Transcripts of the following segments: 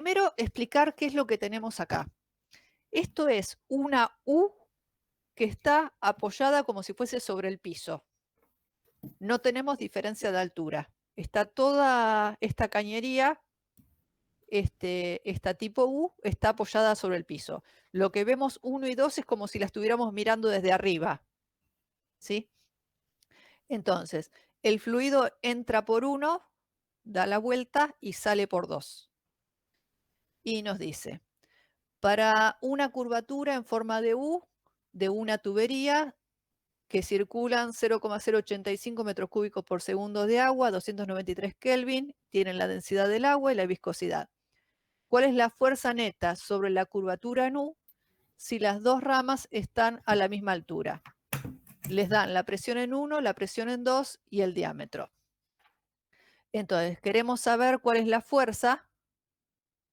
Primero, explicar qué es lo que tenemos acá. Esto es una U que está apoyada como si fuese sobre el piso. No tenemos diferencia de altura. Está toda esta cañería, esta tipo U, está apoyada sobre el piso. Lo que vemos 1 y 2 es como si la estuviéramos mirando desde arriba, ¿sí? Entonces, el fluido entra por 1, da la vuelta y sale por 2. Y nos dice, para una curvatura en forma de U, de una tubería, que circulan 0,085 metros cúbicos por segundo de agua, 293 Kelvin, tienen la densidad del agua y la viscosidad. ¿Cuál es la fuerza neta sobre la curvatura en U si las dos ramas están a la misma altura? Les dan la presión en 1, la presión en 2 y el diámetro. Entonces, queremos saber cuál es la fuerza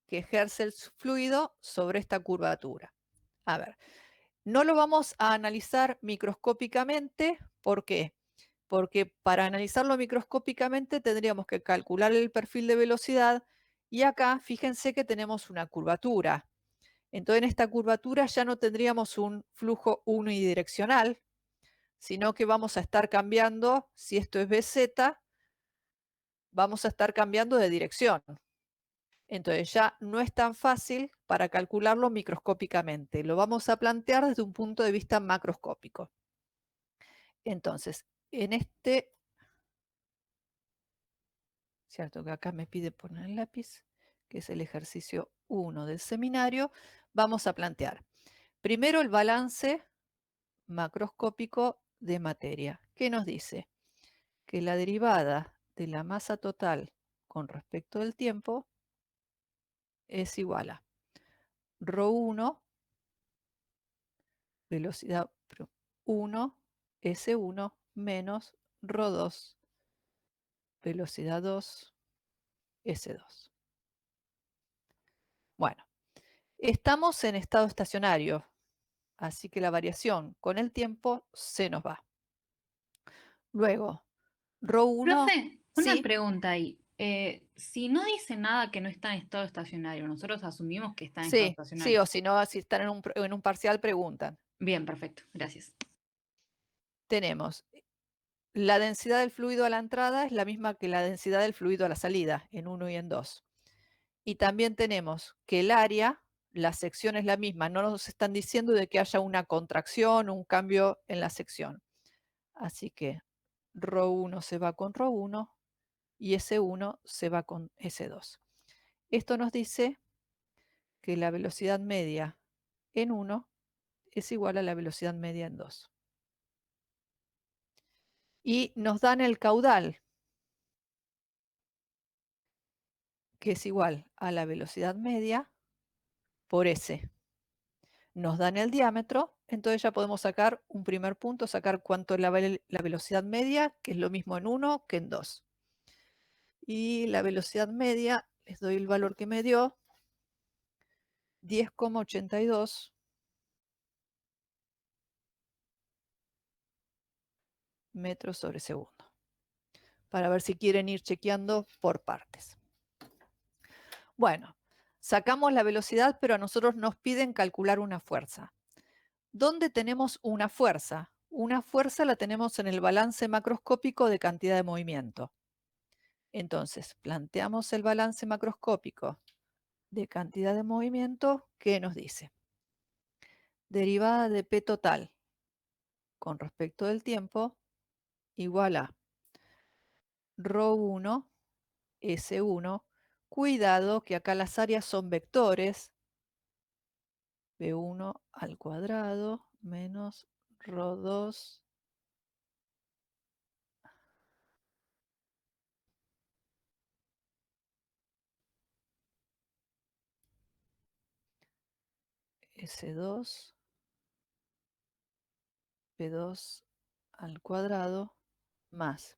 que ejerce el fluido sobre esta curvatura. A ver, no lo vamos a analizar microscópicamente. ¿Por qué? Porque para analizarlo microscópicamente tendríamos que calcular el perfil de velocidad y acá fíjense que tenemos una curvatura. Entonces en esta curvatura ya no tendríamos un flujo unidireccional, sino que vamos a estar cambiando, si esto es BZ, vamos a estar cambiando de dirección. Entonces ya no es tan fácil para calcularlo microscópicamente. Lo vamos a plantear desde un punto de vista macroscópico. Entonces, en cierto que acá me pide poner el lápiz, que es el ejercicio 1 del seminario, vamos a plantear primero el balance macroscópico de materia. ¿Qué nos dice? Que la derivada de la masa total con respecto del tiempo es igual a ρ1, velocidad 1, S1, menos ρ2, velocidad 2, S2. Bueno, estamos en estado estacionario, así que la variación con el tiempo se nos va. Luego, ρ1, Profe, una sí, pregunta ahí. Si no dice nada que no está en estado estacionario, nosotros asumimos que está en estado sí, sí, estacionario. o si no, si están en un parcial, preguntan. Bien, perfecto, gracias. Tenemos la densidad del fluido a la entrada es la misma que la densidad del fluido a la salida, en 1 y en 2. Y también tenemos que el área, la sección es la misma, no nos están diciendo de que haya una contracción, un cambio en la sección. Así que ρ1 se va con ρ1 y S1 se va con S2. Esto nos dice que la velocidad media en 1 es igual a la velocidad media en 2. Y nos dan el caudal, que es igual a la velocidad media por S. Nos dan el diámetro, entonces ya podemos sacar un primer punto, sacar cuánto es la velocidad media, que es lo mismo en 1 que en 2. Y la velocidad media, les doy el valor que me dio, 10,82 metros sobre segundo. Para ver si quieren ir chequeando por partes. Bueno, sacamos la velocidad, pero a nosotros nos piden calcular una fuerza. ¿Dónde tenemos una fuerza? Una fuerza la tenemos en el balance macroscópico de cantidad de movimiento. Entonces, planteamos el balance macroscópico de cantidad de movimiento, ¿qué nos dice? Derivada de P total con respecto del tiempo igual a ρ1, S1, cuidado que acá las áreas son vectores, B1 al cuadrado menos ρ2 S2, P2 al cuadrado más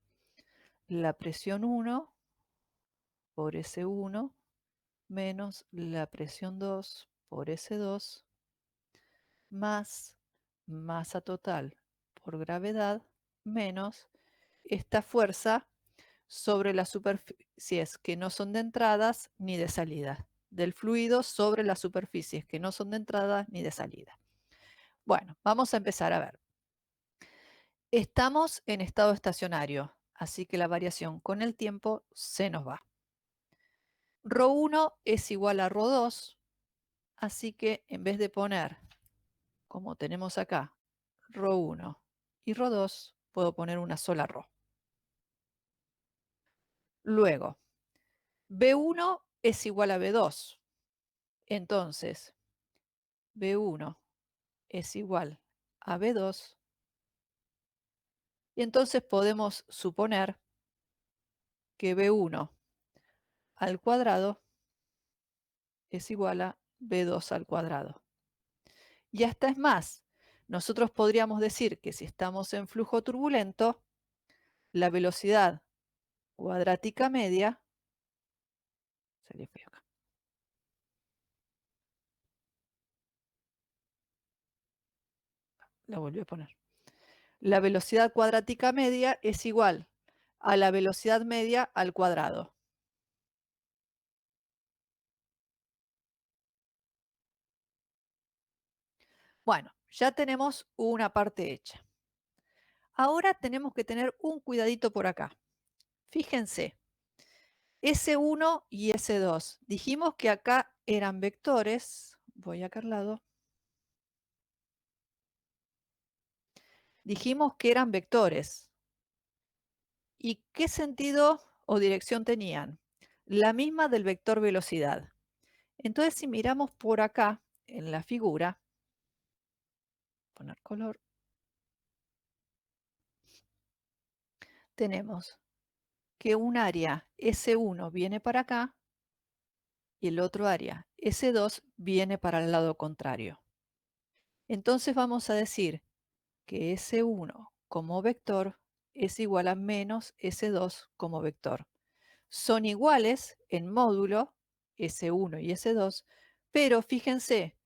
la presión 1 por S1 menos la presión 2 por S2 más masa total por gravedad menos esta fuerza sobre las superficies que no son de entradas ni de salida. del fluido sobre las superficies que no son de entrada ni de salida. Bueno, vamos a empezar a ver. Estamos en estado estacionario, así que la variación con el tiempo se nos va. Rho1 es igual a Rho2, así que en vez de poner, como tenemos acá, Rho1 y Rho2, puedo poner una sola Rho. Luego, B1 es igual a B2. Entonces, B1 es igual a B2. Y entonces podemos suponer que B1 al cuadrado es igual a B2 al cuadrado. Y hasta es más, nosotros podríamos decir que si estamos en flujo turbulento, la velocidad cuadrática media, salió feo acá, la volví a poner. La velocidad cuadrática media es igual a la velocidad media al cuadrado. Bueno, ya tenemos una parte hecha. Ahora tenemos que tener un cuidadito por acá. Fíjense, S1 y S2. Dijimos que acá eran vectores. Voy acá al lado. Dijimos que eran vectores. ¿Y qué sentido o dirección tenían? La misma del vector velocidad. Entonces, si miramos por acá en la figura, poner color, tenemos que un área S1 viene para acá y el otro área S2 viene para el lado contrario. Entonces vamos a decir que S1 como vector es igual a menos S2 como vector. Son iguales en módulo S1 y S2, pero fíjense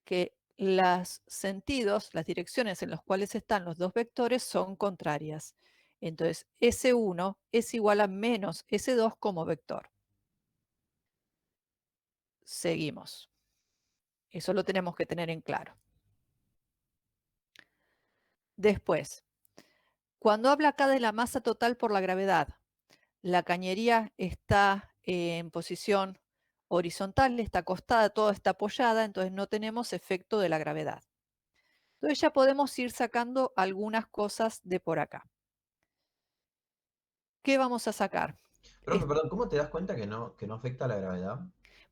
que los sentidos, las direcciones en las cuales están los dos vectores son contrarias. Entonces, S1 es igual a menos S2 como vector. Seguimos. Eso lo tenemos que tener en claro. Después, cuando habla acá de la masa total por la gravedad, la cañería está en posición horizontal, está acostada, todo está apoyada, entonces no tenemos efecto de la gravedad. Entonces ya podemos ir sacando algunas cosas de por acá. ¿Qué vamos a sacar? Profe, perdón, ¿cómo te das cuenta que no afecta a la gravedad?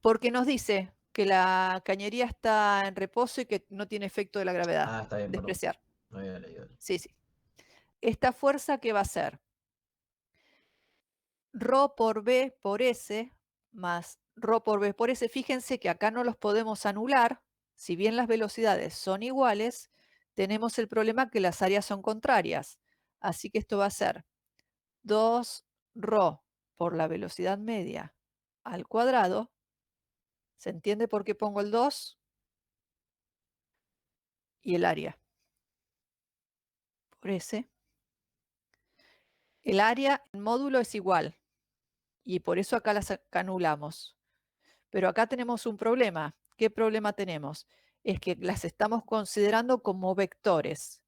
Porque nos dice que la cañería está en reposo y que no tiene efecto de la gravedad. Ah, está bien, perdón. Despreciar. No había leído eso. Sí, sí. Esta fuerza, ¿qué va a ser? Rho por B por S más Rho por B por S. Fíjense que acá no los podemos anular. Si bien las velocidades son iguales, tenemos el problema que las áreas son contrarias. Así que esto va a ser 2 Rho por la velocidad media al cuadrado. ¿Se entiende por qué pongo el 2? Y el área por S. El área en módulo es igual y por eso acá las anulamos. Pero acá tenemos un problema. ¿Qué problema tenemos? Es que las estamos considerando como vectores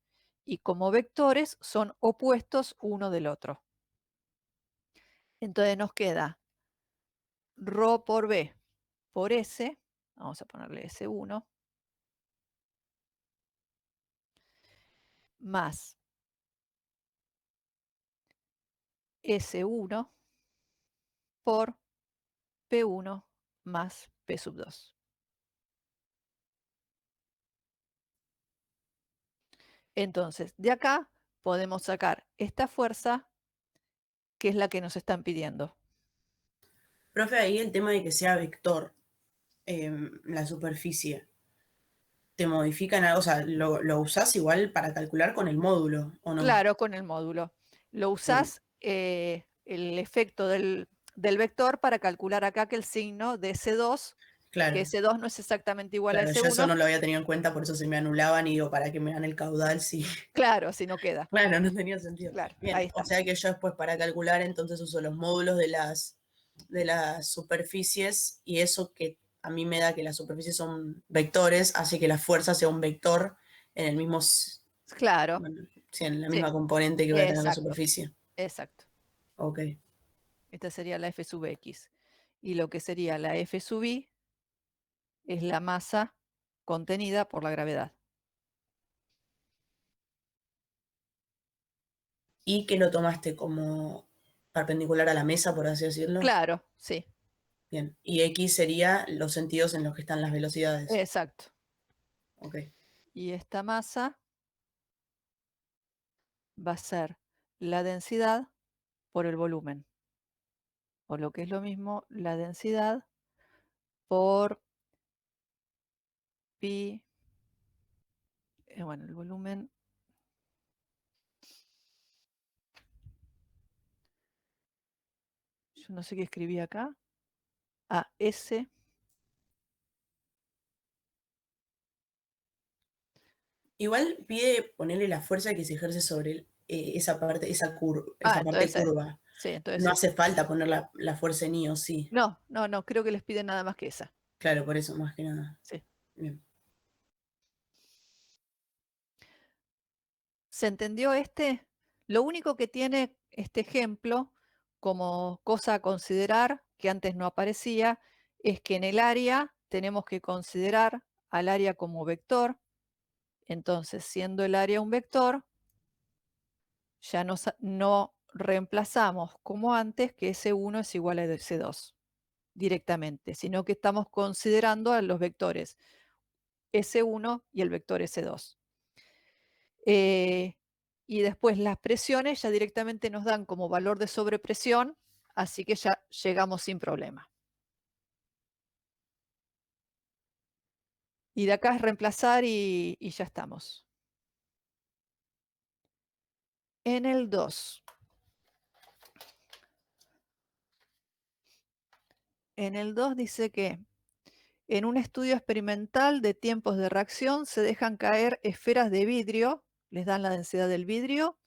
y como vectores son opuestos uno del otro. Entonces nos queda Rho por B por S, vamos a ponerle S1, más S1 por P1 más P sub 2. Entonces, de acá podemos sacar esta fuerza que es la que nos están pidiendo. Profe, ahí el tema de que sea vector, la superficie, ¿te modifican algo? O sea, ¿lo usás igual para calcular con el módulo o no? Claro, con el módulo. Lo usás el efecto del vector para calcular acá que el signo de S2, Claro, que S2 no es exactamente igual a claro, yo eso S1, no lo había tenido en cuenta, por eso se me anulaban y digo, ¿para qué me dan el caudal si? claro, si no queda. Claro, no tenía sentido. Claro, Bien, ahí o estamos. sea que yo después para calcular entonces uso los módulos de las superficies y eso que a mí me da que las superficies son vectores, hace que la fuerza sea un vector en el mismo, Claro, bueno, sí, en la sí, misma componente que va a tener la exacto, superficie. exacto. Ok. Esta sería la F sub X. Y lo que sería la F sub Y es la masa contenida por la gravedad. Y que lo tomaste como perpendicular a la mesa, por así decirlo. Claro, sí, Bien. Y X sería los sentidos en los que están las velocidades. exacto. Ok. Y esta masa va a ser la densidad por el volumen. O lo que es lo mismo, la densidad por pi. Bueno, el volumen. Yo no sé qué escribí acá. A S. Igual pide ponerle la fuerza que se ejerce sobre esa parte, esa parte Entonces, curva. sí, No entonces. hace falta poner la fuerza en I o sí. No, creo que les piden nada más que esa. Claro, por eso, más que nada. Sí. Bien. ¿Se entendió este? Lo único que tiene este ejemplo como cosa a considerar, que antes no aparecía, es que en el área tenemos que considerar al área como vector. Entonces, siendo el área un vector, ya no reemplazamos como antes que S1 es igual a S2 directamente, sino que estamos considerando a los vectores S1 y el vector S2. Y después las presiones ya directamente nos dan como valor de sobrepresión, así que ya llegamos sin problema. Y de acá es reemplazar y ya estamos. En el 2. En el 2 dice que en un estudio experimental de tiempos de reacción se dejan caer esferas de vidrio, les dan la densidad del vidrio,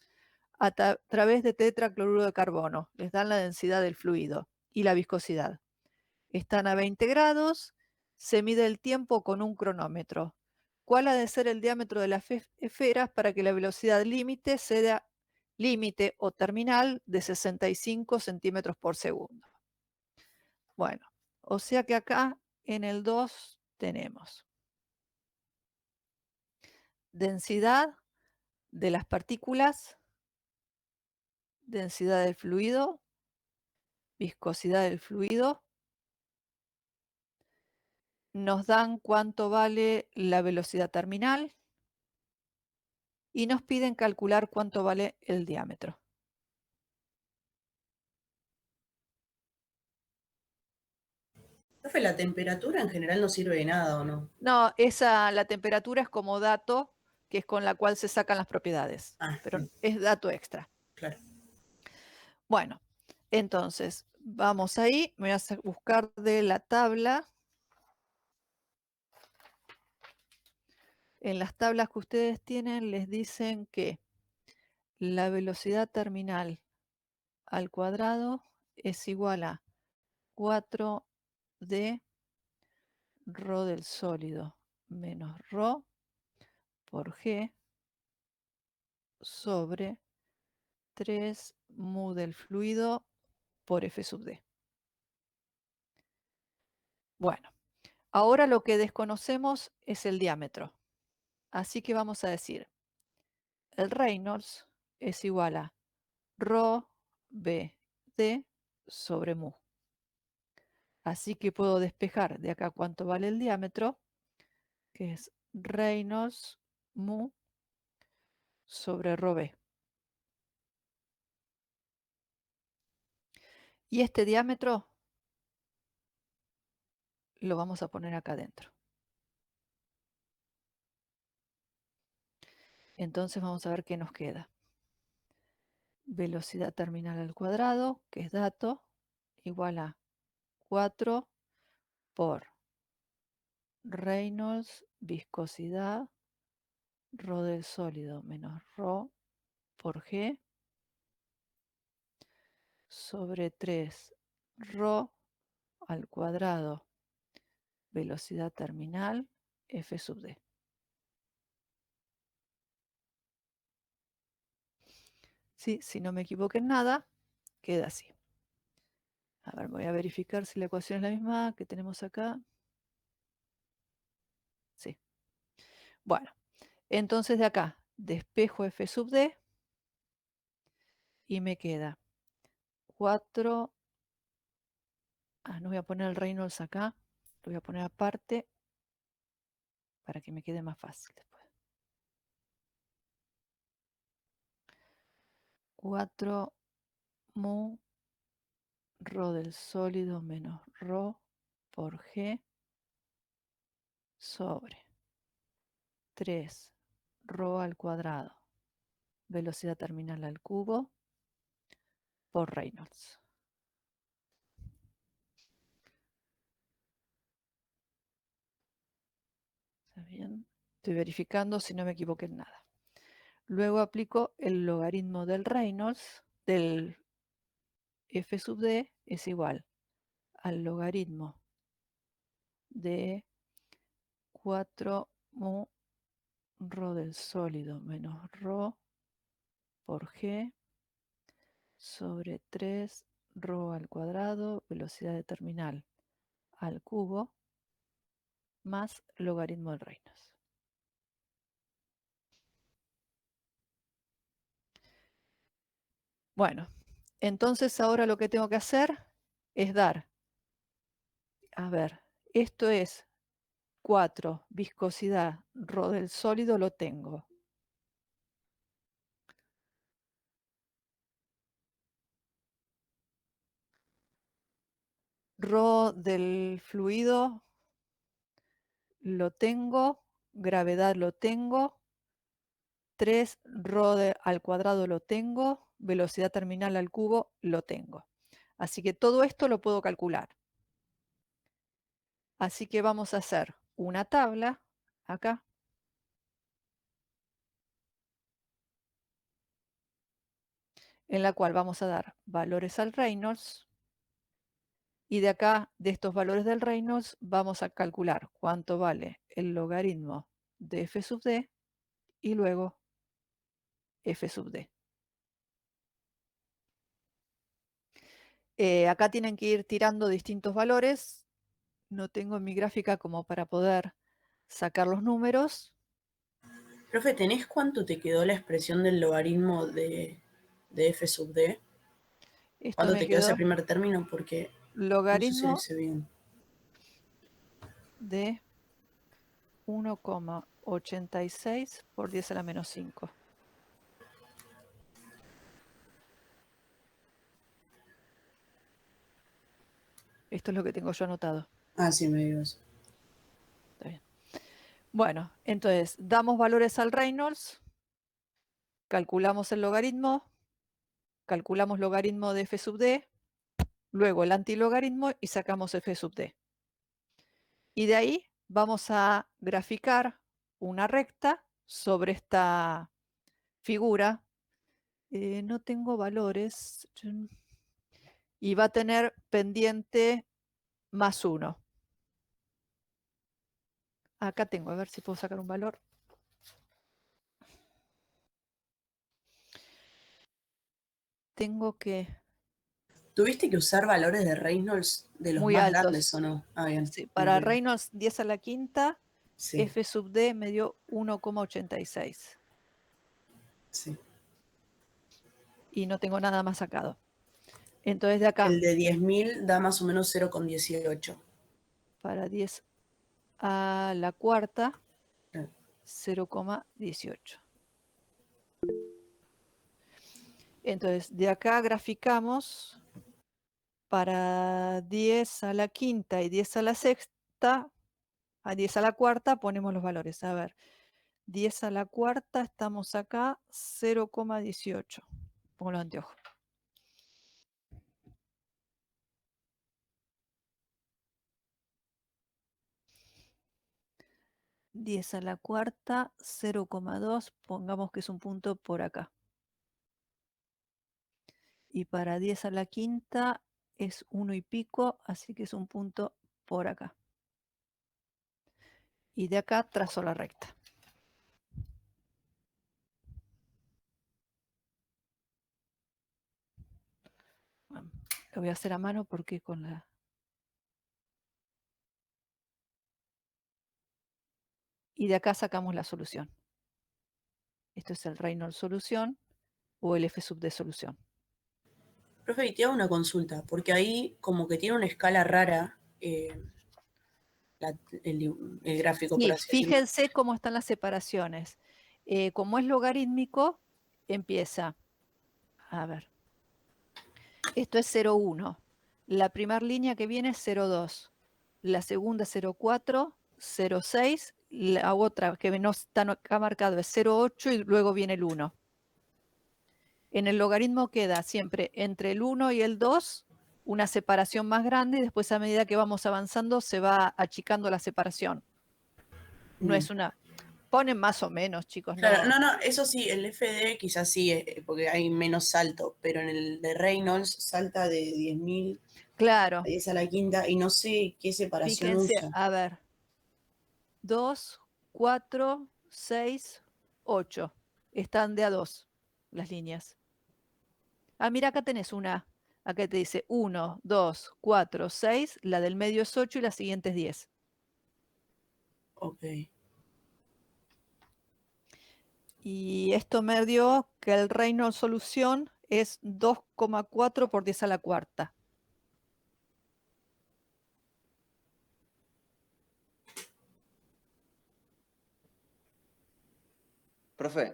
a través de tetracloruro de carbono, les dan la densidad del fluido y la viscosidad. Están a 20 grados, se mide el tiempo con un cronómetro. ¿Cuál ha de ser el diámetro de las esferas para que la velocidad límite sea límite o terminal de 65 centímetros por segundo? Bueno, o sea que acá en el 2 tenemos densidad de las partículas, densidad del fluido, viscosidad del fluido. Nos dan cuánto vale la velocidad terminal y nos piden calcular cuánto vale el diámetro. Profe, la temperatura en general no sirve de nada, ¿o no? No, la temperatura es como dato, que es con la cual se sacan las propiedades, Ah, pero bien, es dato extra. claro. Bueno, entonces, vamos ahí, me voy a buscar de la tabla. En las tablas que ustedes tienen les dicen que la velocidad terminal al cuadrado es igual a 4D ρ del sólido menos ρ por G sobre 3 mu del fluido por F sub D. Bueno, ahora lo que desconocemos es el diámetro. Así que vamos a decir, el Reynolds es igual a ρ B D sobre mu. Así que puedo despejar de acá cuánto vale el diámetro, que es Reynolds mu sobre ρ B. Y este diámetro lo vamos a poner acá adentro. Entonces vamos a ver qué nos queda. Velocidad terminal al cuadrado, que es dato, igual a 4 por Reynolds, viscosidad, ρ del sólido menos ρ por G sobre 3 ρ al cuadrado velocidad terminal, F sub D. ¿Sí? Si no me equivoqué en nada, queda así. A ver, voy a verificar si la ecuación es la misma que tenemos acá. Sí. Bueno, entonces de acá despejo F sub D y me queda 4. No voy a poner el Reynolds acá, lo voy a poner aparte para que me quede más fácil después. 4 mu rho del sólido menos rho por G sobre 3 rho al cuadrado, velocidad terminal al cubo, por Reynolds. ¿Está bien? Estoy verificando si no me equivoqué en nada. Luego aplico el logaritmo del Reynolds, del F sub D, es igual al logaritmo de 4 mu rho del sólido menos rho por G sobre 3 rho al cuadrado, velocidad de terminal al cubo, más logaritmo del Reynolds. Bueno, entonces ahora lo que tengo que hacer es dar, a ver, esto es 4, viscosidad, rho del sólido lo tengo. Rho del fluido lo tengo, gravedad lo tengo, 3 rho al cuadrado lo tengo, velocidad terminal al cubo lo tengo. Así que todo esto lo puedo calcular. Así que vamos a hacer una tabla acá. En la cual vamos a dar valores al Reynolds. Y de acá, de estos valores del Reynolds, vamos a calcular cuánto vale el logaritmo de F sub D y luego F sub D. Acá tienen que ir tirando distintos valores. No tengo en mi gráfica como para poder sacar los números. Profe, ¿tenés cuánto te quedó la expresión del logaritmo de F sub D? Esto ¿Cuánto me te quedó ese quedó primer término? Porque no sé si lo logaritmo hice bien. de 1,86 por 10 a la menos 5. Esto es lo que tengo yo anotado. Ah, sí, me dio eso. Está bien. Bueno, entonces damos valores al Reynolds, calculamos el logaritmo, calculamos logaritmo de F sub D, luego el antilogaritmo y sacamos F sub D. Y de ahí vamos a graficar una recta sobre esta figura. No tengo valores. Y va a tener pendiente más 1. Acá tengo, a ver si puedo sacar un valor. Tengo que... ¿Tuviste que usar valores de Reynolds de los Muy más altos. grandes o no? Ah, bien. Sí, para Ok. Reynolds 10 a la quinta, Sí, F sub D me dio 1,86. sí. Y no tengo nada más sacado. Entonces de acá, El de 10.000 da más o menos 0,18. para 10 a la cuarta, Claro. 0,18. Entonces de acá graficamos para 10 a la quinta y 10 a la sexta, a 10 a la cuarta ponemos los valores. A ver, 10 a la cuarta, estamos acá, 0,18. Pongo los anteojos. 10 a la cuarta, 0,2, pongamos que es un punto por acá. Y para 10 a la quinta es 1 y pico, así que es un punto por acá. Y de acá trazo la recta. Bueno, lo voy a hacer a mano porque con la... Y de acá sacamos la solución. Esto es el Reynolds solución o el F sub de solución. Profe, y te hago una consulta, porque ahí como que tiene una escala rara el gráfico, por Sí, así decirlo. fíjense cómo están las separaciones. Como es logarítmico, empieza, a ver, esto es 0,1. La primera línea que viene es 0,2. La segunda 0,4, 0,6. La otra que no está acá marcado es 0,8 y luego viene el 1. En el logaritmo queda siempre entre el 1 y el 2 una separación más grande y después a medida que vamos avanzando se va achicando la separación. No es una... Ponen más o menos, chicos. Claro, No. no, eso sí, el FD quizás sí, porque hay menos salto, pero en el de Reynolds salta de 10.000 Claro. a 10 a la quinta y no sé qué separación Fíjense, usa. a ver. 2, 4, 6, 8. Están de a 2 las líneas. Ah, mira, acá tenés una. Acá te dice 1, 2, 4, 6. La del medio es 8 y la siguiente es 10. Ok. Y esto me dio que el Reynolds solución es 2,4 por 10 a la cuarta. Profe,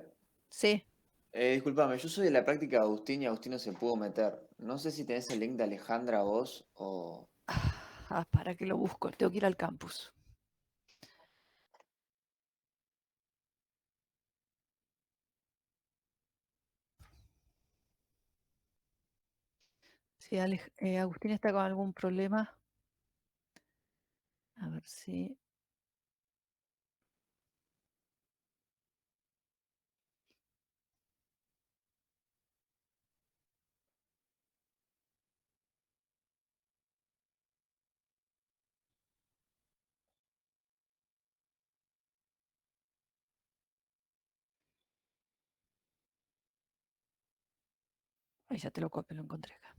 Sí. discúlpame, yo soy de la práctica de Agustín y Agustín no se pudo meter. No sé si tenés el link de Alejandra vos o... Ah, para que lo busco. Tengo que ir al campus. Si Agustín está con algún problema. A ver si... Ahí ya te lo copio, lo encontré acá.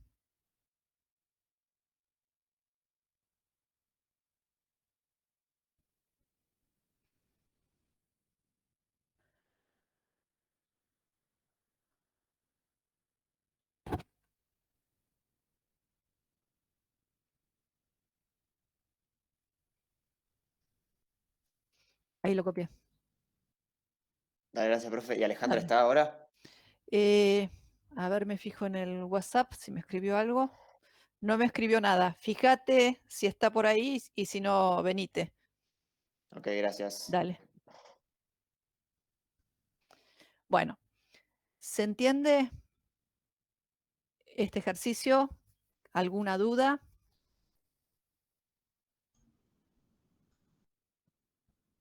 Ahí lo copié. Dale, gracias, profe. ¿Y Alejandra Dale. está ahora? A ver, me fijo en el WhatsApp si me escribió algo. No me escribió nada. Fíjate si está por ahí y si no, venite. Ok, gracias. Dale. Bueno, ¿se entiende este ejercicio? ¿Alguna duda?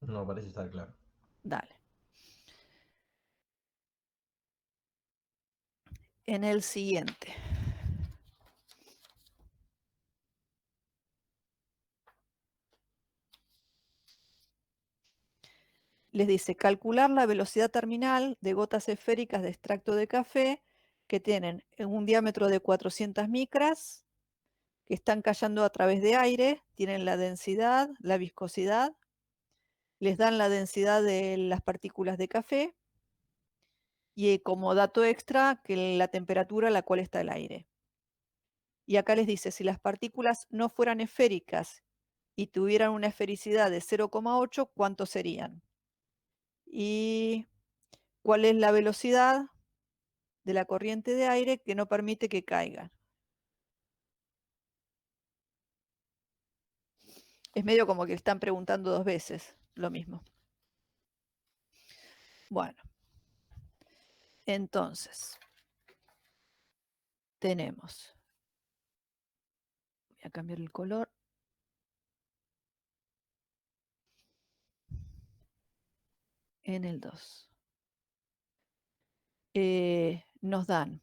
No parece estar claro. Dale. En el siguiente. Les dice, calcular la velocidad terminal de gotas esféricas de extracto de café que tienen un diámetro de 400 micras, que están cayendo a través de aire, tienen la densidad, la viscosidad, les dan la densidad de las partículas de café y como dato extra, que la temperatura a la cual está el aire. Y acá les dice, si las partículas no fueran esféricas y tuvieran una esfericidad de 0,8, ¿cuántos serían? Y cuál es la velocidad de la corriente de aire que no permite que caigan. Es medio como que están preguntando dos veces lo mismo. Bueno, entonces, tenemos, voy a cambiar el color. En el 2. Nos dan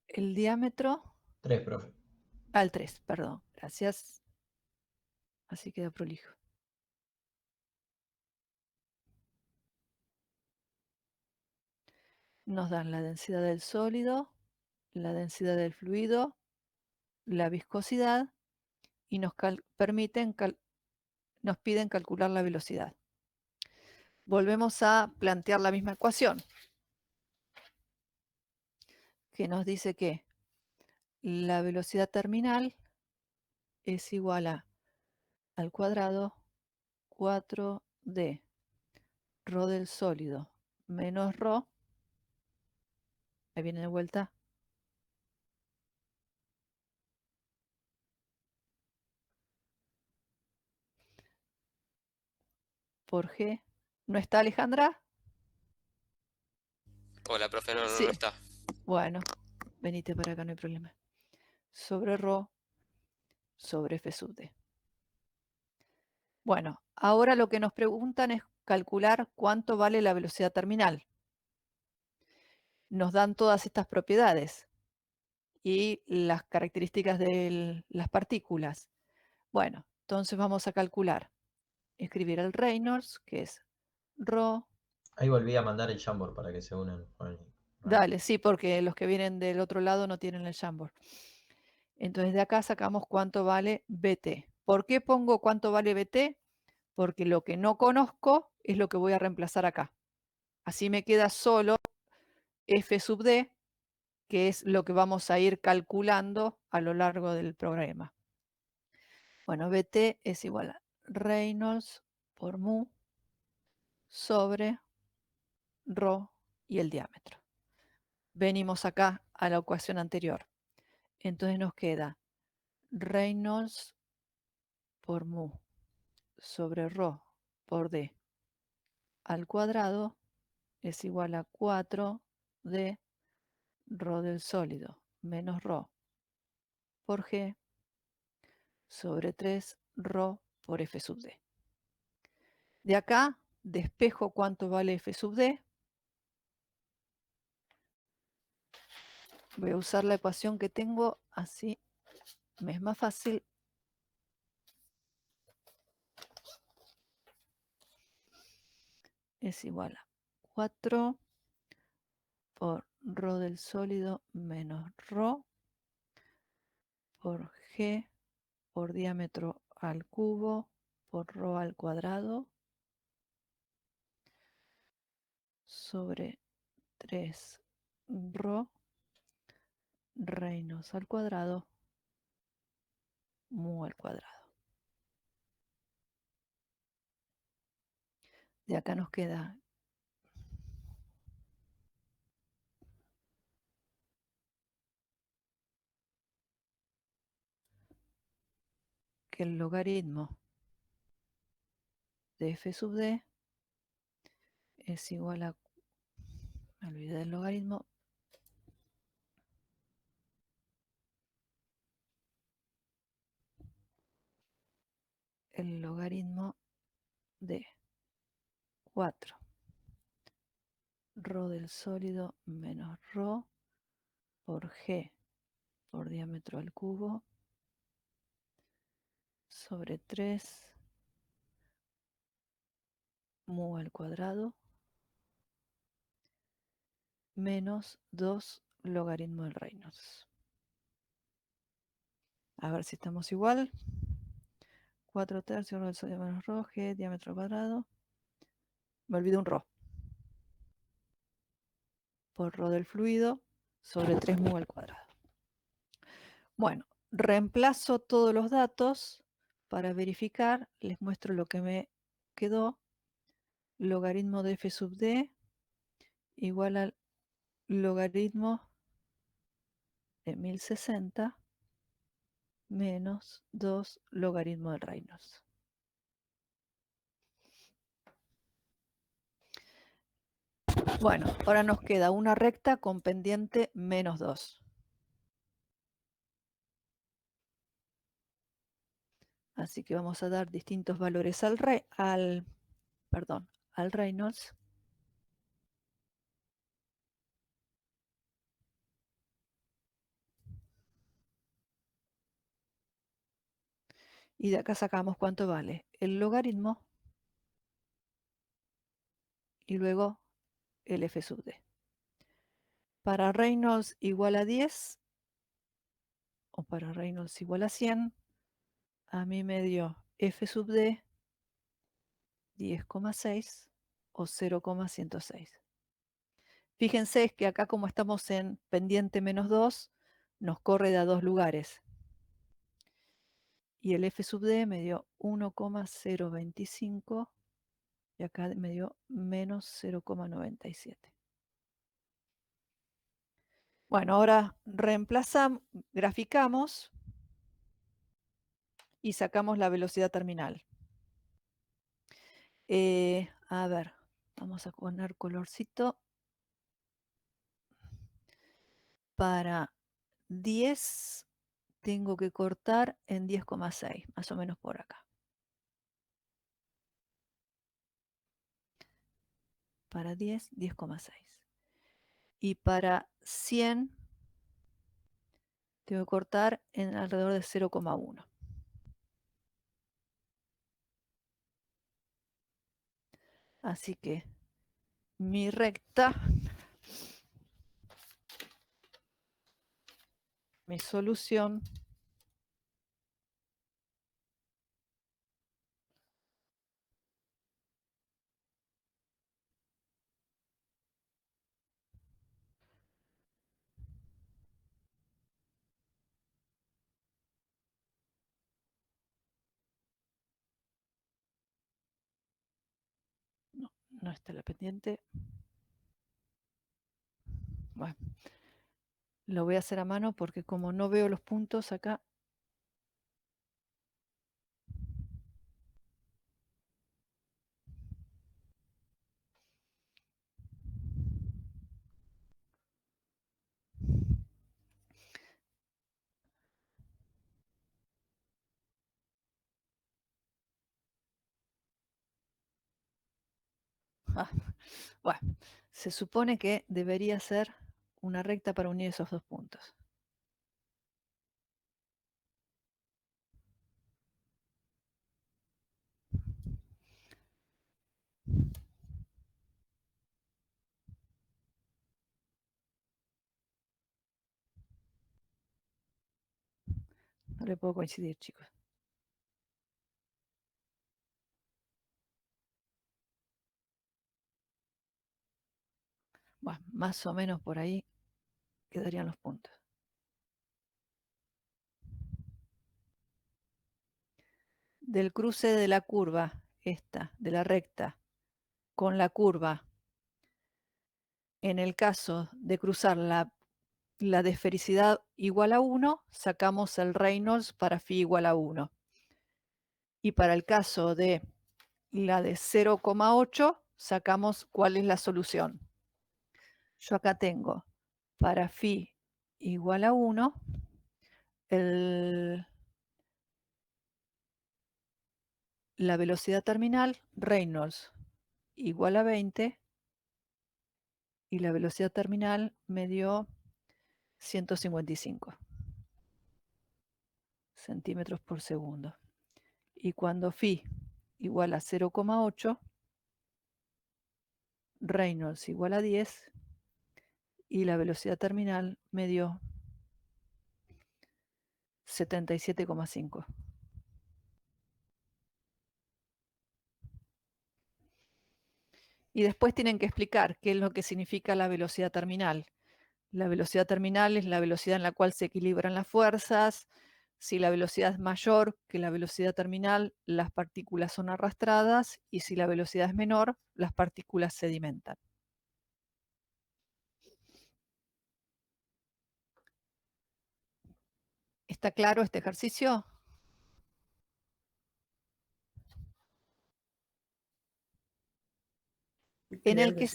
el diámetro 3, profe. al 3, perdón, gracias. Así queda prolijo. nos dan la densidad del sólido, la densidad del fluido, la viscosidad y nos piden calcular la velocidad. Volvemos a plantear la misma ecuación, que nos dice que la velocidad terminal es igual al cuadrado 4D ρ del sólido menos ρ, ahí viene de vuelta, por G. ¿No está Alejandra? Hola, profe, no, Sí. no está. Bueno, venite para acá, no hay problema. Sobre ρ sobre F sub D. Bueno, ahora lo que nos preguntan es calcular cuánto vale la velocidad terminal. Nos dan todas estas propiedades y las características de las partículas. Bueno, entonces vamos a calcular. Escribir el Reynolds, que es ρ. Ahí volví a mandar el Jamboard para que se unan. Dale, sí, porque los que vienen del otro lado no tienen el Jamboard. Entonces de acá sacamos cuánto vale BT. ¿Por qué pongo cuánto vale BT? Porque lo que no conozco es lo que voy a reemplazar acá. Así me queda solo F sub D, que es lo que vamos a ir calculando a lo largo del programa. Bueno, BT es igual a Reynolds por mu sobre ρ y el diámetro. Venimos acá a la ecuación anterior. Entonces nos queda Reynolds por mu sobre ρ por d al cuadrado es igual a 4d ρ del sólido menos ρ por g sobre 3 ρ por F sub d. De acá despejo cuánto vale F sub d. Voy a usar la ecuación que tengo, así me es más fácil. Es igual a 4 por ρ del sólido menos ρ por g por diámetro al cubo por ρ al cuadrado sobre 3 ρ Reynolds al cuadrado mu al cuadrado. De acá nos queda que el logaritmo de F sub D es igual a, me olvidé del logaritmo, el logaritmo de 4 ρ del sólido menos ρ por g por diámetro al cubo sobre 3 mu al cuadrado menos 2 logaritmo del Reynolds. A ver si estamos igual. 4 tercios ρ del sólido menos ρ, g, diámetro al cuadrado. Me olvidé un ρ. Por ρ del fluido sobre 3 mu al cuadrado. Bueno, reemplazo todos los datos para verificar. Les muestro lo que me quedó. Logaritmo de F sub D igual al logaritmo de 1060 menos 2 logaritmo del Reynolds. Bueno, ahora nos queda una recta con pendiente menos 2. Así que vamos a dar distintos valores al Reynolds. Y de acá sacamos cuánto vale el logaritmo y luego el F sub D. Para Reynolds igual a 10 o para Reynolds igual a 100, a mí me dio F sub D 10,6 o 0,106. Fíjense que acá como estamos en pendiente -2, nos corre de a 2 lugares. Y el F sub D me dio 1,025 y acá me dio menos 0,97. Bueno, ahora reemplazamos, graficamos y sacamos la velocidad terminal. A ver, vamos a poner colorcito. Para 10 tengo que cortar en 10,6, más o menos por acá. Para 10, 10,6. Y para 100 tengo que cortar en alrededor de 0,1. Así que mi recta, mi solución, no está la pendiente. Bueno, lo voy a hacer a mano porque como no veo los puntos acá. Bueno, se supone que debería ser una recta para unir esos dos puntos. No le puedo coincidir, chicos. Bueno, más o menos por ahí quedarían los puntos. Del cruce de la curva, esta, de la recta, con la curva, en el caso de cruzar la de esfericidad igual a 1, sacamos el Reynolds para phi igual a 1. Y para el caso de la de 0,8, sacamos cuál es la solución. Yo acá tengo para phi igual a 1, la velocidad terminal, Reynolds igual a 20, y la velocidad terminal me dio 155 centímetros por segundo. Y cuando phi igual a 0,8, Reynolds igual a 10 y la velocidad terminal me dio 77,5. Y después tienen que explicar qué es lo que significa la velocidad terminal. La velocidad terminal es la velocidad en la cual se equilibran las fuerzas. Si la velocidad es mayor que la velocidad terminal, las partículas son arrastradas, y si la velocidad es menor, las partículas sedimentan. ¿Está claro este ejercicio? En el que,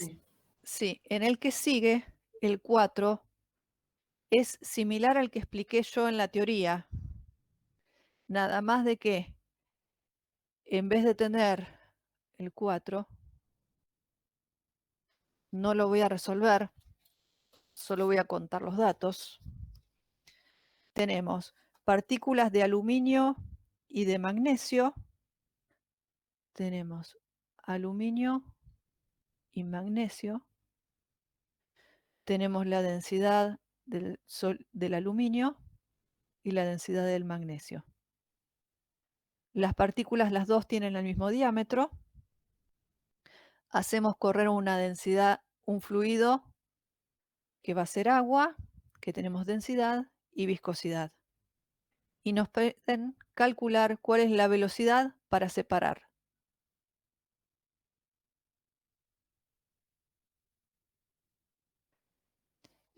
sí, en el que sigue, el 4, es similar al que expliqué yo en la teoría. Nada más de que en vez de tener el 4, no lo voy a resolver, solo voy a contar los datos. Tenemos partículas de aluminio y de magnesio. Tenemos aluminio y magnesio. tenemos la densidad del aluminio y la densidad del magnesio. Las partículas, las dos tienen el mismo diámetro. Hacemos correr una densidad, un fluido que va a ser agua, que tenemos densidad y viscosidad. Y nos pueden calcular cuál es la velocidad para separar.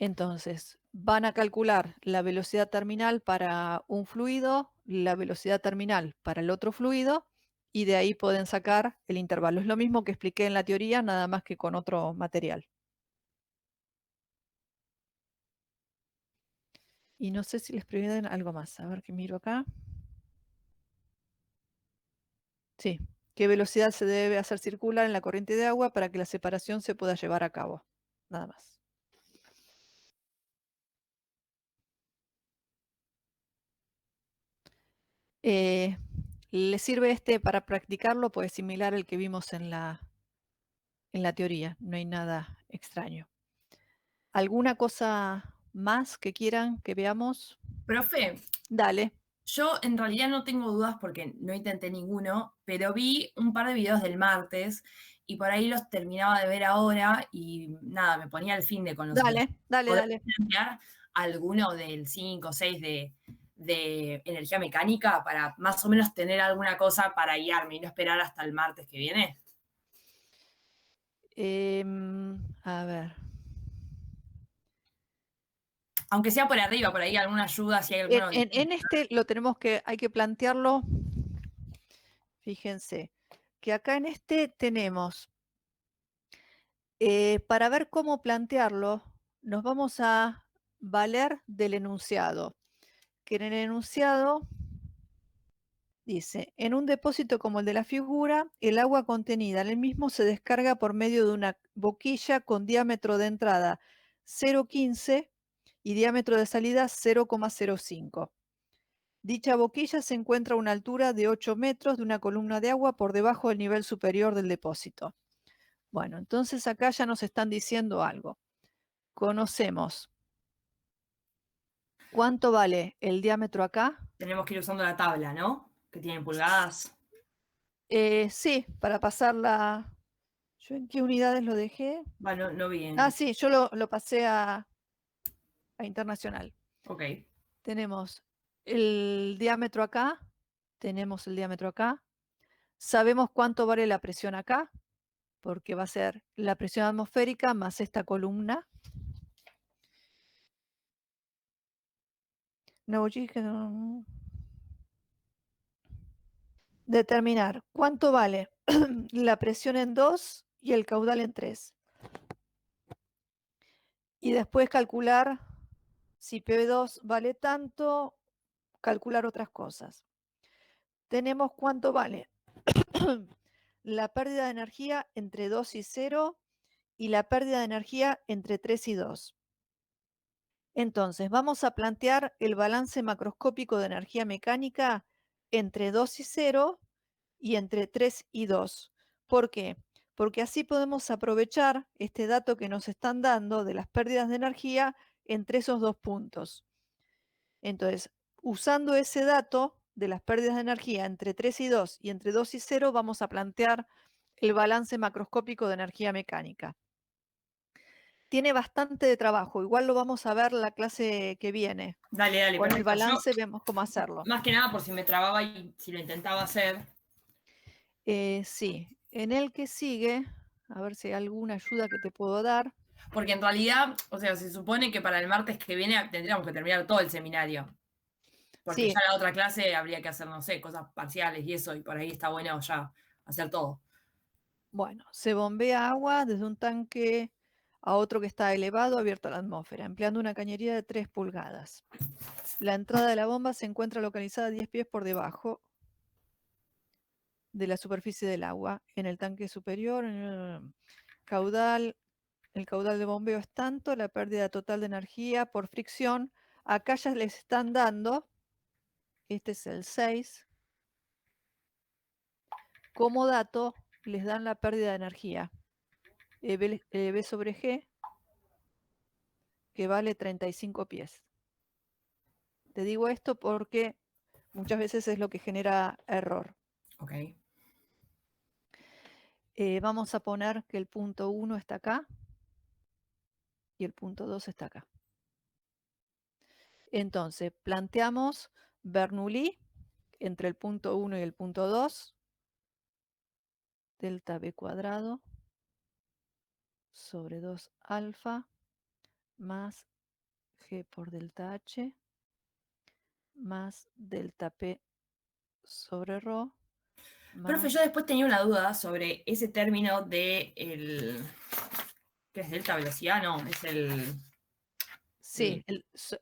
Entonces, van a calcular la velocidad terminal para un fluido, la velocidad terminal para el otro fluido, y de ahí pueden sacar el intervalo. Es lo mismo que expliqué en la teoría, nada más que con otro material. Y no sé si les piden algo más. A ver que miro acá. Sí. ¿Qué velocidad se debe hacer circular en la corriente de agua para que la separación se pueda llevar a cabo? Nada más. ¿Le sirve este para practicarlo? Pues es similar al que vimos en la teoría. No hay nada extraño. ¿Alguna cosa más que quieran que veamos? Profe, Dale. yo en realidad no tengo dudas porque no intenté ninguno, pero vi un par de videos del martes y por ahí los terminaba de ver ahora y nada, me ponía al fin de con los Dale, dale, ¿Podés dale. plantear alguno del 5 o 6 de energía mecánica para más o menos tener alguna cosa para guiarme y no esperar hasta el martes que viene? A ver. Aunque sea por arriba, por ahí alguna ayuda, si hay alguno. En este lo tenemos que, hay que plantearlo. Fíjense que acá en este tenemos, para ver cómo plantearlo, nos vamos a valer del enunciado. Que en el enunciado dice, en un depósito como el de la figura, el agua contenida en el mismo se descarga por medio de una boquilla con diámetro de entrada 0,15 y diámetro de salida 0,05. Dicha boquilla se encuentra a una altura de 8 metros de una columna de agua por debajo del nivel superior del depósito. Bueno, entonces acá ya nos están diciendo algo. Conocemos cuánto vale el diámetro acá. Tenemos que ir usando la tabla, ¿no? Que tiene pulgadas. Sí, para pasarla. ¿Yo en qué unidades lo dejé? Bueno, no bien. Ah, sí, yo lo pasé a internacional. Ok. Tenemos el diámetro acá, tenemos el diámetro acá. Sabemos cuánto vale la presión acá, porque va a ser la presión atmosférica más esta columna. No, determinar cuánto vale la presión en 2 y el caudal en 3. Y después calcular si P2 vale tanto, calcular otras cosas. Tenemos cuánto vale la pérdida de energía entre 2 y 0 y la pérdida de energía entre 3 y 2. Entonces, vamos a plantear el balance macroscópico de energía mecánica entre 2 y 0 y entre 3 y 2. ¿Por qué? Porque así podemos aprovechar este dato que nos están dando de las pérdidas de energía entre esos dos puntos. Entonces, usando ese dato de las pérdidas de energía entre 3 y 2 y entre 2 y 0, vamos a plantear el balance macroscópico de energía mecánica. Tiene bastante de trabajo, igual lo vamos a ver la clase que viene. Dale, dale. Con el perfecto. balance vemos cómo hacerlo. Más que nada por si me trababa y si lo intentaba hacer. Sí, en el que sigue, a ver si hay alguna ayuda que te puedo dar. Porque en realidad, o sea, se supone que para el martes que viene tendríamos que terminar todo el seminario. Porque Sí. ya la otra clase habría que hacer, no sé, cosas parciales y eso, y por ahí está bueno ya hacer todo. Bueno, se bombea agua desde un tanque a otro que está elevado, abierto a la atmósfera, empleando una cañería de 3 pulgadas. La entrada de la bomba se encuentra localizada 10 pies por debajo de la superficie del agua. En el tanque superior, el caudal de bombeo es tanto, la pérdida total de energía por fricción. Acá ya les están dando, este es el 6, como dato les dan la pérdida de energía. B sobre G que vale 35 pies. Te digo esto porque muchas veces es lo que genera error. Ok. Vamos a poner que el punto 1 está acá y el punto 2 está acá. Entonces, planteamos Bernoulli entre el punto 1 y el punto 2, delta B cuadrado sobre 2 alfa más G por delta H más delta P sobre ρ. Profe, Más, yo después tenía una duda sobre ese término de ¿qué es delta velocidad? No, es sí,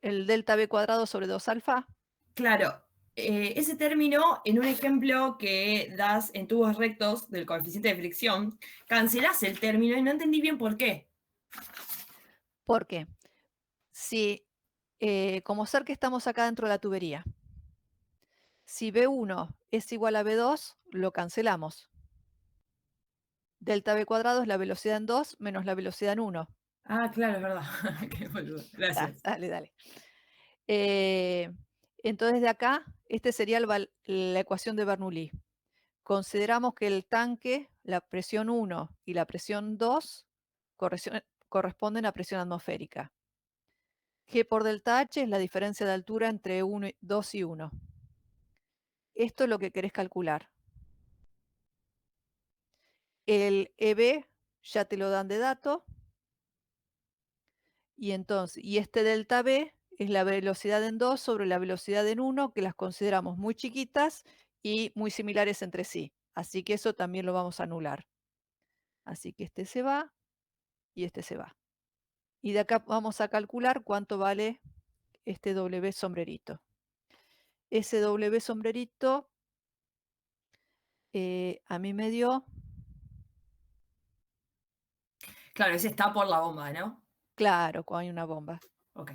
el delta B cuadrado sobre 2 alfa. Claro, ese término en un ejemplo que das en tubos rectos del coeficiente de fricción, cancelás el término y no entendí bien por qué. ¿Por qué? Si, como ser que estamos acá dentro de la tubería, si B1 es igual a B2, lo cancelamos. Delta B cuadrado es la velocidad en 2 menos la velocidad en 1. Ah, claro, es verdad. Qué boludo. Gracias. Dale, dale. Entonces de acá, este sería la ecuación de Bernoulli. Consideramos que el tanque, la presión 1 y la presión 2 corresponden a presión atmosférica. G por delta H es la diferencia de altura entre 2 y 1. Esto es lo que querés calcular. El EB ya te lo dan de dato. Y entonces, y este delta B es la velocidad en 2 sobre la velocidad en 1, que las consideramos muy chiquitas y muy similares entre sí. Así que eso también lo vamos a anular. Así que este se va y este se va. Y de acá vamos a calcular cuánto vale este W sombrerito. Ese W sombrerito a mí me dio, Claro, ese está por la bomba, ¿no? claro, cuando hay una bomba. Ok.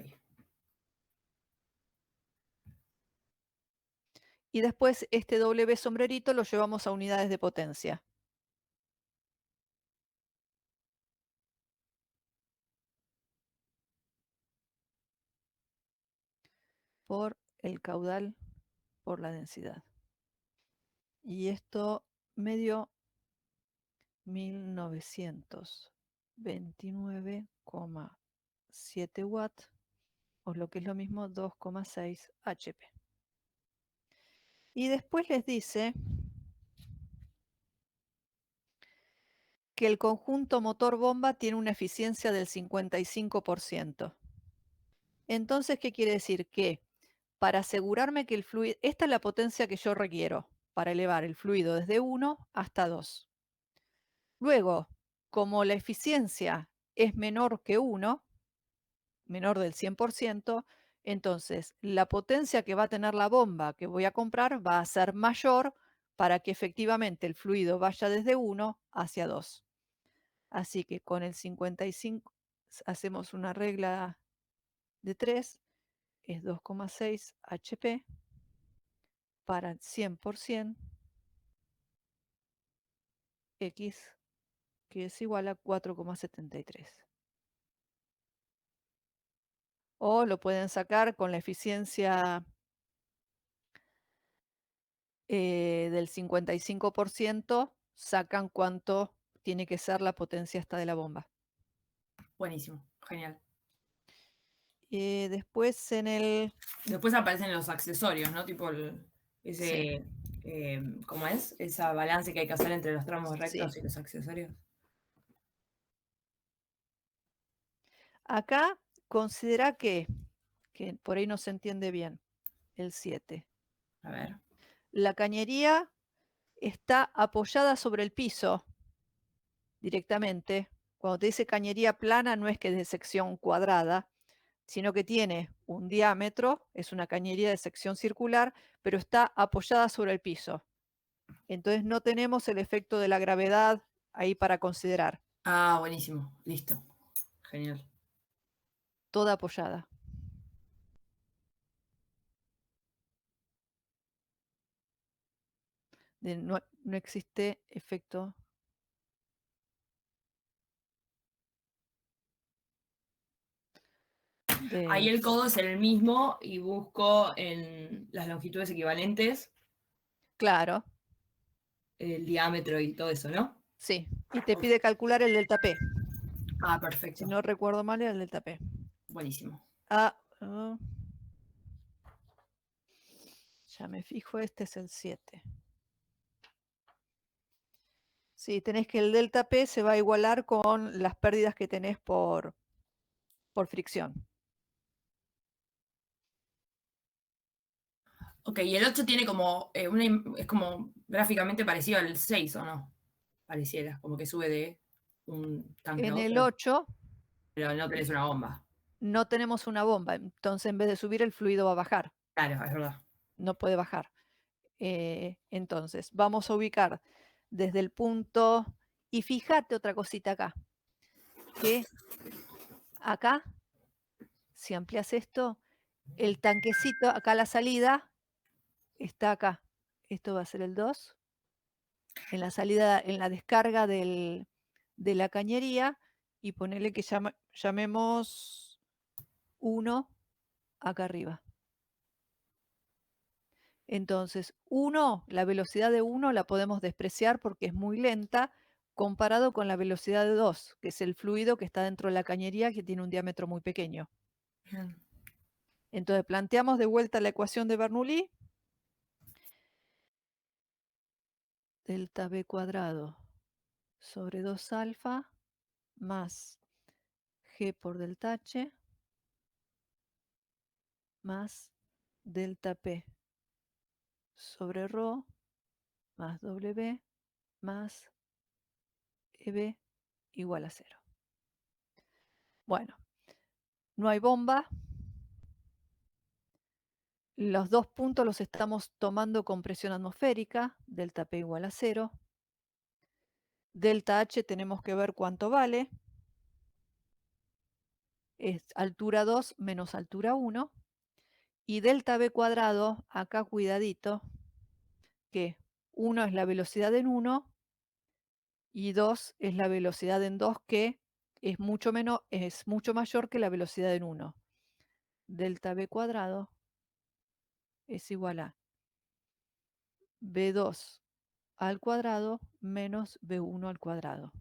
Y después este W sombrerito lo llevamos a unidades de potencia. Por el caudal por la densidad. Y esto me dio 1929,7 watts, o lo que es lo mismo 2,6 HP. Y después les dice que el conjunto motor-bomba tiene una eficiencia del 55%. Entonces, ¿qué quiere decir? Que para asegurarme que el fluido, esta es la potencia que yo requiero para elevar el fluido desde 1 hasta 2. Luego, como la eficiencia es menor que 1, menor del 100%, entonces la potencia que va a tener la bomba que voy a comprar va a ser mayor para que efectivamente el fluido vaya desde 1 hacia 2. Así que con el 55 hacemos una regla de 3, es 2,6 HP para el 100% X, que es igual a 4,73. O lo pueden sacar con la eficiencia del 55%, sacan cuánto tiene que ser la potencia esta de la bomba. Buenísimo. Genial. Después en el... Después aparecen los accesorios, ¿no? Tipo ese, ¿cómo es? Esa balance que hay que hacer entre los tramos rectos Sí. y los accesorios. Acá considera que por ahí no se entiende bien, el 7. A ver. La cañería está apoyada sobre el piso directamente. Cuando te dice cañería plana, no es que es de sección cuadrada, sino que tiene un diámetro, es una cañería de sección circular, pero está apoyada sobre el piso. Entonces no tenemos el efecto de la gravedad ahí para considerar. Ah, buenísimo. Listo. Genial. Toda apoyada. No existe efecto. Ahí del- el codo es el mismo y busco en las longitudes equivalentes Claro, el diámetro y todo eso, ¿no? sí. Y te pide calcular el delta P. Ah, perfecto. Si no recuerdo mal, era el delta P. Buenísimo. Ya me fijo, este es el 7. Sí, tenés que el delta P se va a igualar con las pérdidas que tenés por fricción. Ok, y el 8 tiene como, es como gráficamente parecido al 6, ¿o no? Pareciera, como que sube de un tanque a En el otro, 8 pero no tenés una bomba. no tenemos una bomba, entonces en vez de subir el fluido va a bajar, Claro, es verdad. no puede bajar. Entonces vamos a ubicar desde el punto, y fíjate otra cosita acá, que acá, si amplias esto, el tanquecito, acá la salida está acá. Esto va a ser el 2. En la salida, en la descarga de la cañería, y ponerle que llamemos 1 acá arriba. Entonces, 1, la velocidad de 1 la podemos despreciar porque es muy lenta comparado con la velocidad de 2, que es el fluido que está dentro de la cañería, que tiene un diámetro muy pequeño. Bien. Entonces, planteamos de vuelta la ecuación de Bernoulli. Delta B cuadrado sobre 2 alfa más G por delta H más delta P sobre ρ más W más EB igual a 0. Bueno, no hay bomba. Los 2 puntos los estamos tomando con presión atmosférica, delta P igual a 0. Delta H tenemos que ver cuánto vale. Es altura 2 menos altura 1. Y delta B cuadrado, acá cuidadito, que 1 es la velocidad en 1 y 2 es la velocidad en 2, que es mucho mayor que la velocidad en 1. Delta B cuadrado es igual a B2 al cuadrado menos B1 al cuadrado.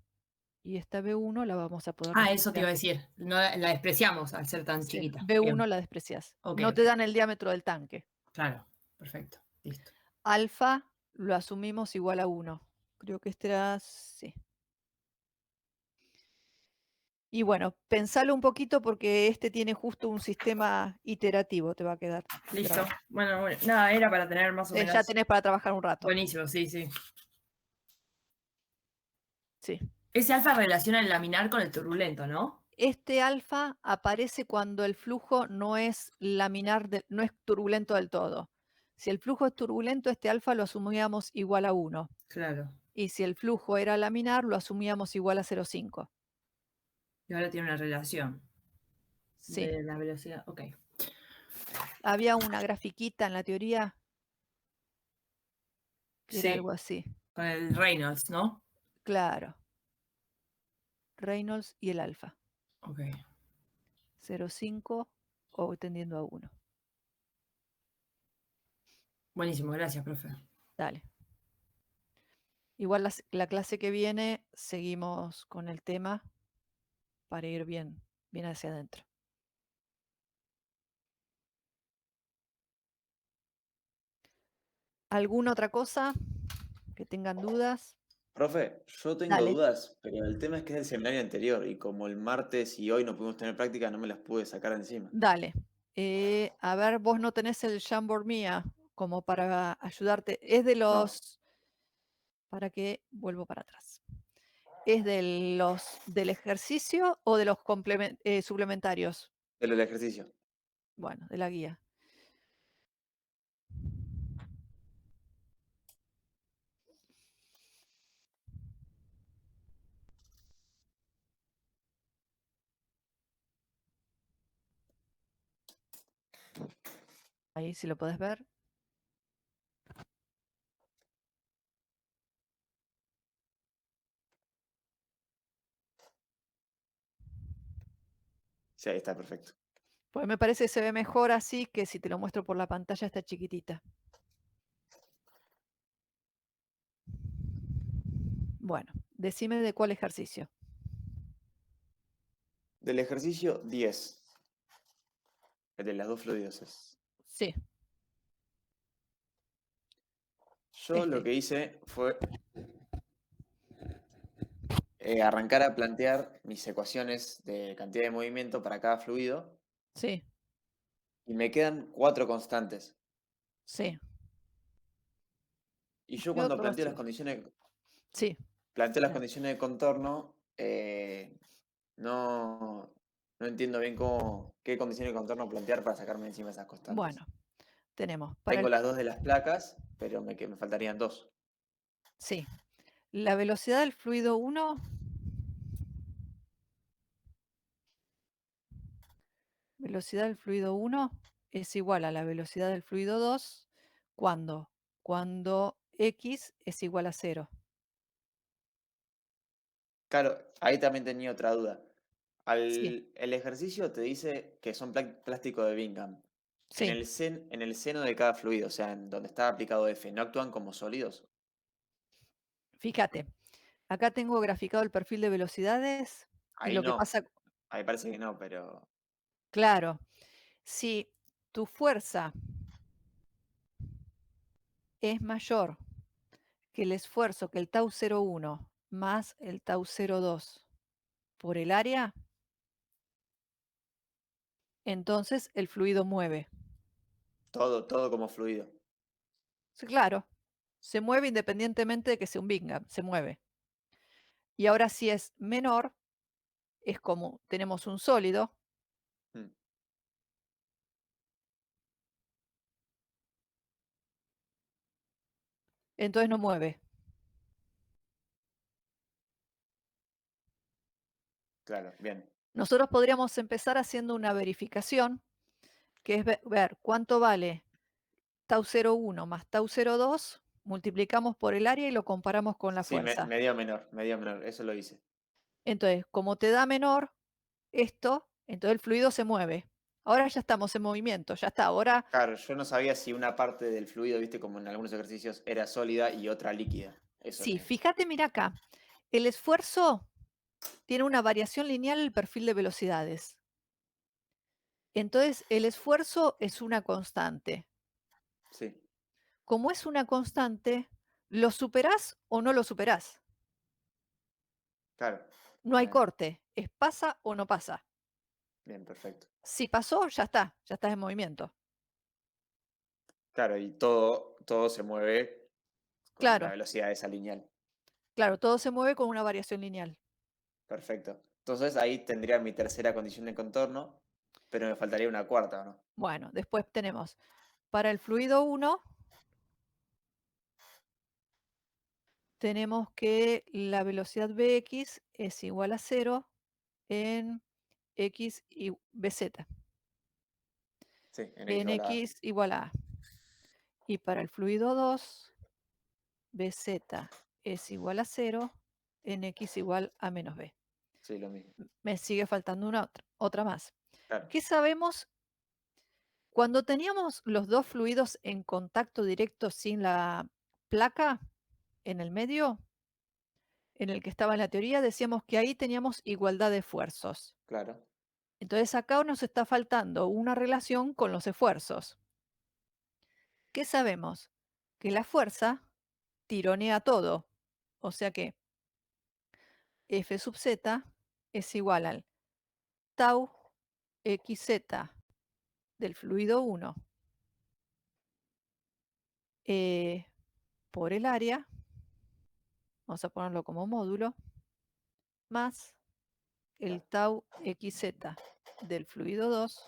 Y esta B1 la vamos a poder Ah, eso te iba a despreciar. decir. No la despreciamos al ser tan Sí, chiquita. B1 Bien. la desprecias. Ok, No te ok. dan el diámetro del tanque. Claro, perfecto. Listo. Alfa lo asumimos igual a 1. Creo que este era, sí. Y bueno, pensalo un poquito porque este tiene justo un sistema iterativo, te va a quedar. Listo. grabado. Bueno, nada, era para tener más o menos. Ya tenés para trabajar un rato. Buenísimo, sí, sí. Sí. Ese alfa relaciona el laminar con el turbulento, ¿no? Este alfa aparece cuando el flujo no es laminar, no es turbulento del todo. Si el flujo es turbulento, este alfa lo asumíamos igual a 1. Claro. Y si el flujo era laminar, lo asumíamos igual a 0,5. Y ahora tiene una relación Sí. de la velocidad. Ok. Había una grafiquita en la teoría que era Sí, algo así. con el Reynolds, ¿no? Claro. Reynolds y el alfa. Ok. 0,5 o tendiendo a 1. Buenísimo, gracias, profe. Dale. Igual la clase que viene seguimos con el tema para ir bien hacia adentro. ¿Alguna otra cosa que tengan dudas? Profe, yo tengo Dale. dudas, pero el tema es que es del seminario anterior y como el martes y hoy no pudimos tener práctica, no me las pude sacar de encima. Dale. A ver, vos no tenés el Jamboard mía como para ayudarte. Es de los... ¿Para qué? Vuelvo para atrás. ¿Es del ejercicio o de los suplementarios? El ejercicio. Bueno, de la guía. Ahí si lo podés ver. Sí, ahí está perfecto. Pues me parece que se ve mejor así que si te lo muestro por la pantalla está chiquitita. Bueno, decime de cuál ejercicio. Del ejercicio 10. El de las dos fluidos es. Sí, Yo lo Este. que hice fue arrancar a plantear mis ecuaciones de cantidad de movimiento para cada fluido sí, y me quedan 4 constantes. sí. Y yo Y cuando otro planteo las así. condiciones, Sí, planteo las Claro. condiciones de contorno, no, no entiendo bien qué condiciones de contorno plantear para sacarme encima esas constantes. bueno, tenemos para Tengo el, las dos de las placas, pero me faltarían 2. sí, la velocidad del fluido 1 velocidad del fluido 1 es igual a la velocidad del fluido 2 cuando x es igual a 0. Claro, ahí también tenía otra duda. Sí, El ejercicio te dice que son plástico de Bingham. En sí. en el seno de cada fluido, o sea, en donde está aplicado F, ¿no actúan como sólidos? Fíjate, acá tengo graficado el perfil de velocidades y Ahí lo que no, pasa, ahí parece que no, pero claro, si tu fuerza es mayor que el esfuerzo que el tau 01 más el tau 02 por el área, entonces el fluido mueve. todo como fluido. Sí, claro, se mueve independientemente de que sea un Bingham, se mueve. Y ahora si es menor, es como tenemos un sólido, Mm, entonces no mueve. claro, bien. Nosotros podríamos empezar haciendo una verificación, que es ver cuánto vale tau 01 más tau 02, multiplicamos por el área y lo comparamos con la Sí, fuerza. medio menor, eso lo hice. Entonces, como te da menor esto, entonces el fluido se mueve. Ahora ya estamos en movimiento, ya está. Ahora Claro, yo no sabía si una parte del fluido, viste, como en algunos ejercicios, era sólida y otra líquida. Eso sí, me... fíjate, mira acá. El esfuerzo tiene una variación lineal en el perfil de velocidades. Entonces, el esfuerzo es una constante. Sí, Como es una constante, ¿lo superás o no lo superás? claro. No hay corte, es pasa o no pasa. Bien, perfecto. Si pasó, ya está, ya estás en movimiento. Claro, y todo se mueve con la Claro, velocidad de esa lineal. claro, todo se mueve con una variación lineal. Perfecto. Entonces ahí tendría mi tercera condición de contorno, pero me faltaría una cuarta, ¿o no? Bueno, después tenemos para el fluido 1, tenemos que la velocidad Bx es igual a 0 en x y bz, Sí, en X en igual a A. x igual a. Y para el fluido 2, bz es igual a 0 en x igual a menos b. Sí, lo mismo. Me sigue faltando otra más. Claro, ¿Qué sabemos? Cuando teníamos los dos fluidos en contacto directo sin la placa en el medio, en el que estaba en la teoría, decíamos que ahí teníamos igualdad de esfuerzos. claro. Entonces acá nos está faltando una relación con los esfuerzos. ¿Qué sabemos? Que la fuerza tironea todo. O sea que F sub z es igual al tau xz del fluido 1 por el área, vamos a ponerlo como módulo, más el tau xz del fluido 2